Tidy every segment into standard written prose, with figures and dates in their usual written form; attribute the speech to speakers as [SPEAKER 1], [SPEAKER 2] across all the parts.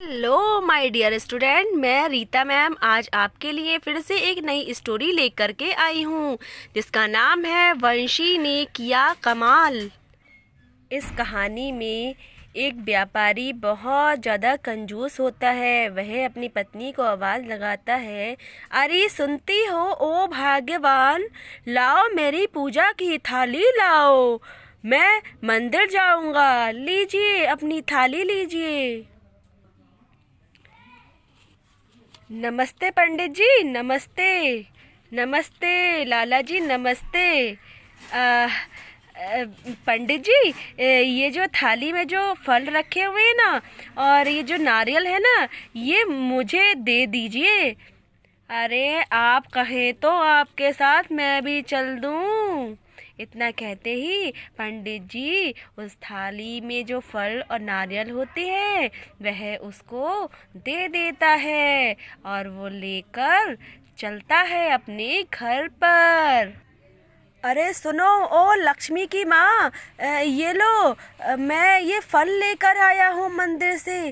[SPEAKER 1] Hello my dear student, मैं Rita ma'am आज आपके लिए फिर से एक नई स्टोरी लेकर के आई हूँ जिसका नाम है वंशी ने किया कमाल। इस कहानी में एक व्यापारी बहुत ज़्यादा कंजूस होता है। वह अपनी पत्नी को आवाज़ लगाता है, अरे सुनती हो ओ भाग्यवान, लाओ मेरी पूजा की थाली लाओ, मैं मंदिर जाऊँगा, लीजिए अपनी थाली लीजिए। नमस्ते पंडित जी, नमस्ते। नमस्ते लाला जी, नमस्ते। पंडित जी, ये जो थाली में जो फल रखे हुए हैं ना, और ये जो नारियल है ना, ये मुझे दे दीजिए। अरे आप कहें तो आपके साथ मैं भी चल दूं। इतना कहते ही पंडित जी उस थाली में जो फल और नारियल होते हैं वह उसको दे देता है और वो लेकर चलता है अपने घर पर। अरे सुनो ओ लक्ष्मी की माँ, ये लो, मैं ये फल लेकर आया हूँ मंदिर से।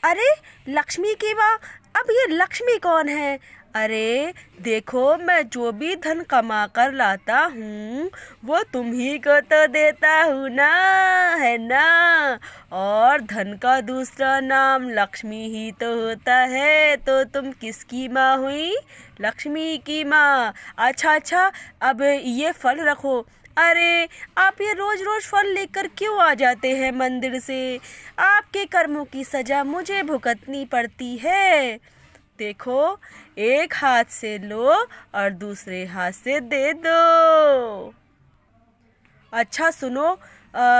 [SPEAKER 1] अरे लक्ष्मी की माँ, अब ये लक्ष्मी कौन है? अरे देखो, मैं जो भी धन कमा कर लाता हूँ वो तुम ही को तो देता हूँ ना, है ना? और धन का दूसरा नाम लक्ष्मी ही तो होता है, तो तुम किसकी माँ हुई? लक्ष्मी की माँ। अच्छा, अब ये फल रखो। अरे आप ये रोज रोज फल लेकर क्यों आ जाते हैं मंदिर से? आपके कर्मों की सजा मुझे भुगतनी पड़ती है। देखो, एक हाथ से लो और दूसरे हाथ से दे दो। अच्छा सुनो,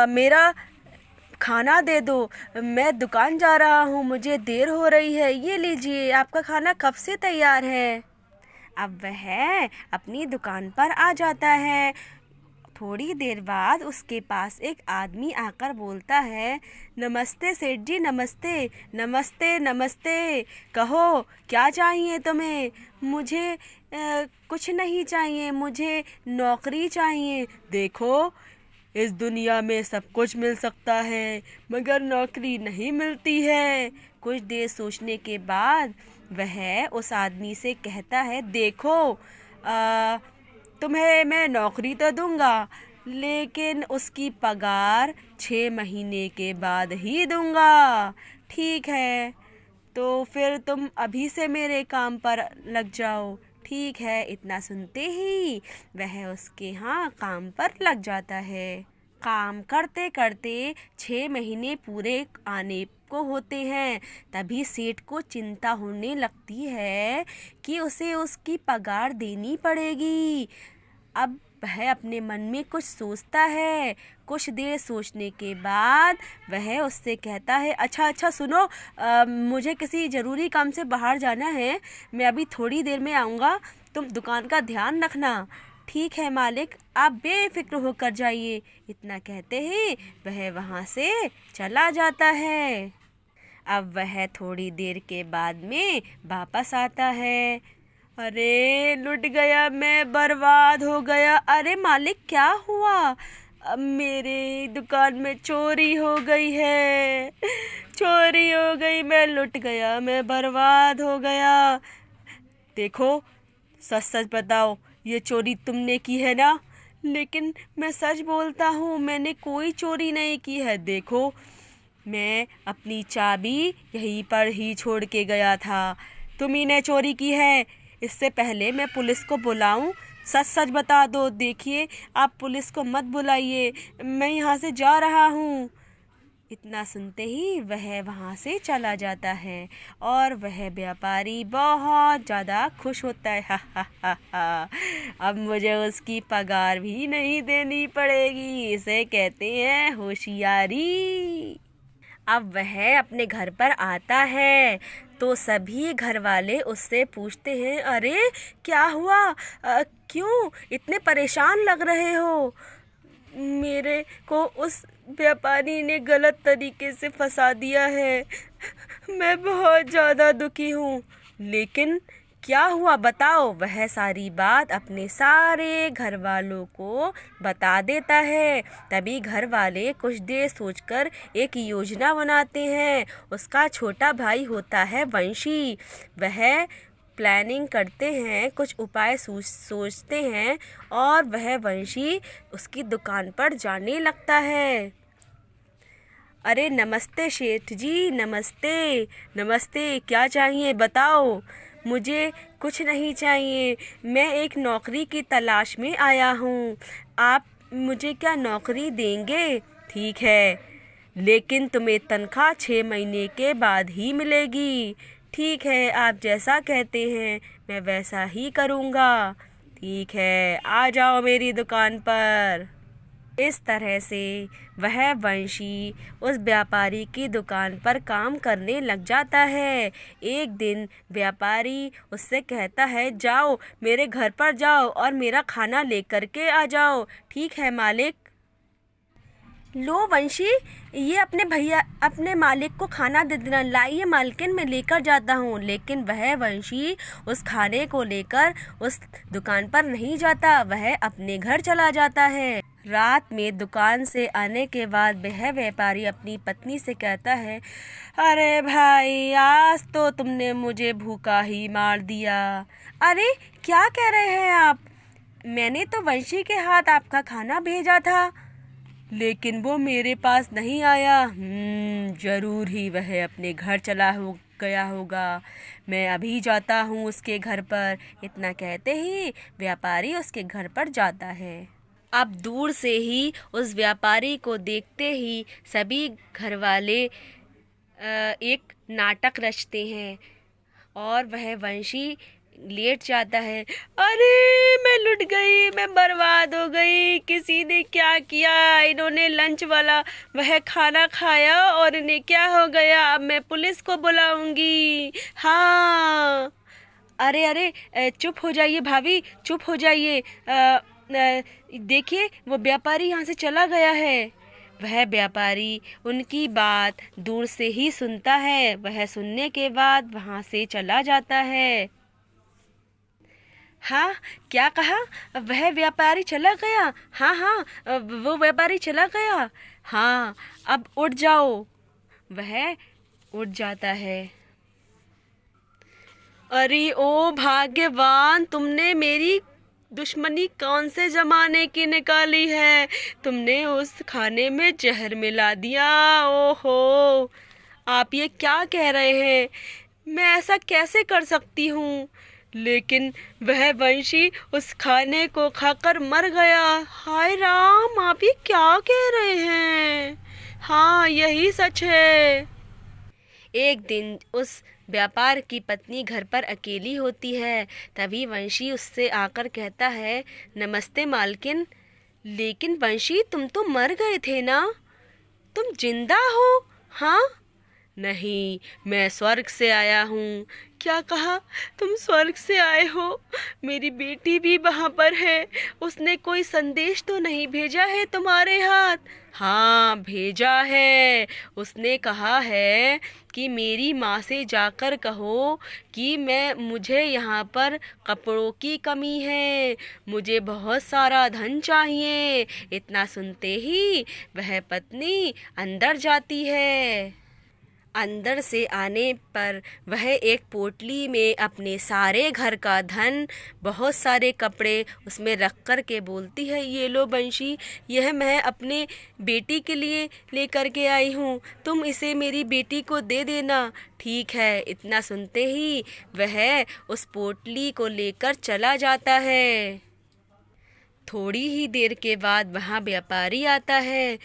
[SPEAKER 1] मेरा खाना दे दो, मैं दुकान जा रहा हूँ, मुझे देर हो रही है। ये लीजिए, आपका खाना कब से तैयार है। अब वह अपनी दुकान पर आ जाता है। थोड़ी देर बाद उसके पास एक आदमी आकर बोलता है, नमस्ते सेठ जी, नमस्ते। नमस्ते नमस्ते, कहो क्या चाहिए तुम्हें? मुझे कुछ नहीं चाहिए, मुझे नौकरी चाहिए। देखो, इस दुनिया में सब कुछ मिल सकता है मगर नौकरी नहीं मिलती है। कुछ देर सोचने के बाद वह उस आदमी से कहता है, देखो, तुम्हें मैं नौकरी तो दूंगा लेकिन उसकी पगार 6 महीने के बाद ही दूंगा। ठीक है, तो फिर तुम अभी से मेरे काम पर लग जाओ। ठीक है। इतना सुनते ही वह उसके यहाँ काम पर लग जाता है। काम करते करते 6 महीने पूरे आने को होते हैं। तभी सेठ को चिंता होने लगती है कि उसे उसकी पगार देनी पड़ेगी। अब वह अपने मन में कुछ सोचता है। कुछ देर सोचने के बाद वह उससे कहता है, अच्छा सुनो, मुझे किसी ज़रूरी काम से बाहर जाना है, मैं अभी थोड़ी देर में आऊँगा, तुम दुकान का ध्यान रखना। ठीक है मालिक, आप बेफिक्र होकर जाइए। इतना कहते ही वह वहाँ से चला जाता है। अब वह थोड़ी देर के बाद में वापस आता है। अरे लुट गया, मैं बर्बाद हो गया। अरे मालिक, क्या हुआ? अब मेरे दुकान में चोरी हो गई है। चोरी हो गई, मैं लुट गया, मैं बर्बाद हो गया। देखो, सच सच बताओ, ये चोरी तुमने की है ना? लेकिन मैं सच बोलता हूँ, मैंने कोई चोरी नहीं की है। देखो, मैं अपनी चाबी यहीं पर ही छोड़ के गया था। तुम ही ने चोरी की है। इससे पहले मैं पुलिस को बुलाऊं? सच सच बता दो। देखिए, आप पुलिस को मत बुलाइए, मैं यहाँ से जा रहा हूँ। इतना सुनते ही वह वहाँ से चला जाता है और वह व्यापारी बहुत ज़्यादा खुश होता है। हा हा हा हा, अब मुझे उसकी पगार भी नहीं देनी पड़ेगी। इसे कहते हैं होशियारी। अब वह अपने घर पर आता है तो सभी घर वाले उससे पूछते हैं, अरे क्या हुआ? क्यों इतने परेशान लग रहे हो? मेरे को उस व्यापारी ने गलत तरीके से फंसा दिया है, मैं बहुत ज़्यादा दुखी हूँ। लेकिन क्या हुआ बताओ। वह सारी बात अपने सारे घर वालों को बता देता है। तभी घर वाले कुछ देर सोचकर एक योजना बनाते हैं। उसका छोटा भाई होता है वंशी। वह प्लानिंग करते हैं, कुछ उपाय सोचते हैं और वह वंशी उसकी दुकान पर जाने लगता है। अरे नमस्ते सेठ जी, नमस्ते। नमस्ते, क्या चाहिए बताओ। मुझे कुछ नहीं चाहिए, मैं एक नौकरी की तलाश में आया हूँ। आप मुझे क्या नौकरी देंगे? ठीक है, लेकिन तुम्हें तनख्वाह 6 महीने के बाद ही मिलेगी। ठीक है, आप जैसा कहते हैं मैं वैसा ही करूँगा। ठीक है, आ जाओ मेरी दुकान पर। इस तरह से वह वंशी उस व्यापारी की दुकान पर काम करने लग जाता है। एक दिन व्यापारी उससे कहता है, जाओ मेरे घर पर जाओ और मेरा खाना लेकर के आ जाओ। ठीक है मालिक। लो वंशी, ये अपने मालिक को खाना दे देना। लाइए मालकिन, मैं लेकर जाता हूँ। लेकिन वह वंशी उस खाने को लेकर उस दुकान पर नहीं जाता, वह अपने घर चला जाता है। रात में दुकान से आने के बाद वह व्यापारी अपनी पत्नी से कहता है, अरे भाई, आज तो तुमने मुझे भूखा ही मार दिया। अरे क्या कह रहे हैं आप? मैंने तो वंशी के हाथ आपका खाना भेजा था, लेकिन वो मेरे पास नहीं आया। जरूर ही वह अपने घर चला गया होगा। मैं अभी जाता हूँ उसके घर पर। इतना कहते ही व्यापारी उसके घर पर जाता है। अब दूर से ही उस व्यापारी को देखते ही सभी घर वाले एक नाटक रचते हैं और वह वंशी लेट जाता है। अरे मैं लुट गई, मैं बर्बाद हो गई। किसी ने क्या किया, इन्होंने लंच वाला वह खाना खाया और इन्हें क्या हो गया। अब मैं पुलिस को बुलाऊंगी। हाँ। अरे अरे चुप हो जाइए भाभी, चुप हो जाइए। देखिए वो व्यापारी यहाँ से चला गया है। वह व्यापारी उनकी बात दूर से ही सुनता है। वह सुनने के बाद वहाँ से चला जाता है। हाँ, क्या कहा? वह व्यापारी चला गया? हाँ हाँ, वो व्यापारी चला गया। हाँ, अब उठ जाओ। वह उठ जाता है। अरे ओ भाग्यवान, तुमने मेरी दुश्मनी कौन से जमाने की निकाली है। तुमने उस खाने में जहर मिला दिया। ओहो, आप ये क्या कह रहे हैं? मैं ऐसा कैसे कर सकती हूँ? लेकिन वह वंशी उस खाने को खाकर मर गया। हाय राम, आप ये क्या कह रहे हैं? हाँ, यही सच है। एक दिन उस व्यापार की पत्नी घर पर अकेली होती है। तभी वंशी उससे आकर कहता है, नमस्ते मालकिन। लेकिन वंशी, तुम तो मर गए थे ना? तुम जिंदा हो? हाँ। नहीं, मैं स्वर्ग से आया हूँ। क्या कहा? तुम स्वर्ग से आए हो? मेरी बेटी भी वहाँ पर है। उसने कोई संदेश तो नहीं भेजा है तुम्हारे हाथ? हाँ, भेजा है। उसने कहा है कि मेरी माँ से जाकर कहो कि मुझे यहाँ पर कपड़ों की कमी है, मुझे बहुत सारा धन चाहिए। इतना सुनते ही वह पत्नी अंदर जाती है। अंदर से आने पर वह एक पोटली में अपने सारे घर का धन, बहुत सारे कपड़े उसमें रख कर के बोलती है, ये लो बंशी, यह मैं अपने बेटी के लिए लेकर के आई हूँ, तुम इसे मेरी बेटी को दे देना। ठीक है। इतना सुनते ही वह उस पोटली को लेकर चला जाता है। थोड़ी ही देर के बाद वहाँ व्यापारी आता है।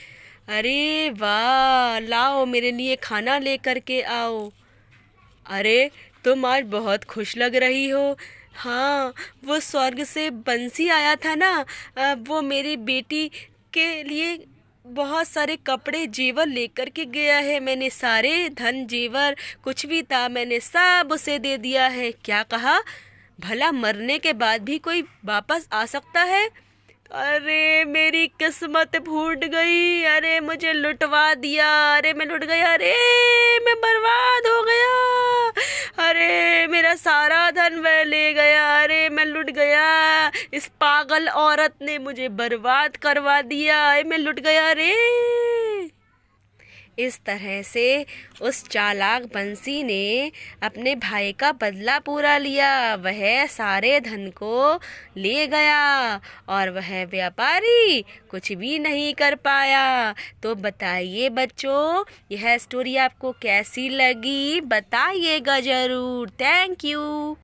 [SPEAKER 1] अरे वाह, लाओ मेरे लिए खाना लेकर के आओ। अरे तुम आज बहुत खुश लग रही हो। हाँ, वो स्वर्ग से बंसी आया था ना, वो मेरी बेटी के लिए बहुत सारे कपड़े जेवर लेकर के गया है। मैंने सारे धन जेवर कुछ भी था मैंने सब उसे दे दिया है। क्या कहा? भला मरने के बाद भी कोई वापस आ सकता है? अरे मेरी किस्मत फूट गई। अरे मुझे लुटवा दिया। अरे मैं लुट गया। अरे मैं बर्बाद हो गया। अरे मेरा मेरा सारा धन वह ले गया। अरे मैं लुट गया, इस पागल औरत ने मुझे बर्बाद करवा दिया। अरे मैं लुट गया रे। इस तरह से उस चालाक बंसी ने अपने भाई का बदला पूरा लिया। वह सारे धन को ले गया और वह व्यापारी कुछ भी नहीं कर पाया। तो बताइए बच्चों, यह स्टोरी आपको कैसी लगी? बताइएगा ज़रूर। Thank you.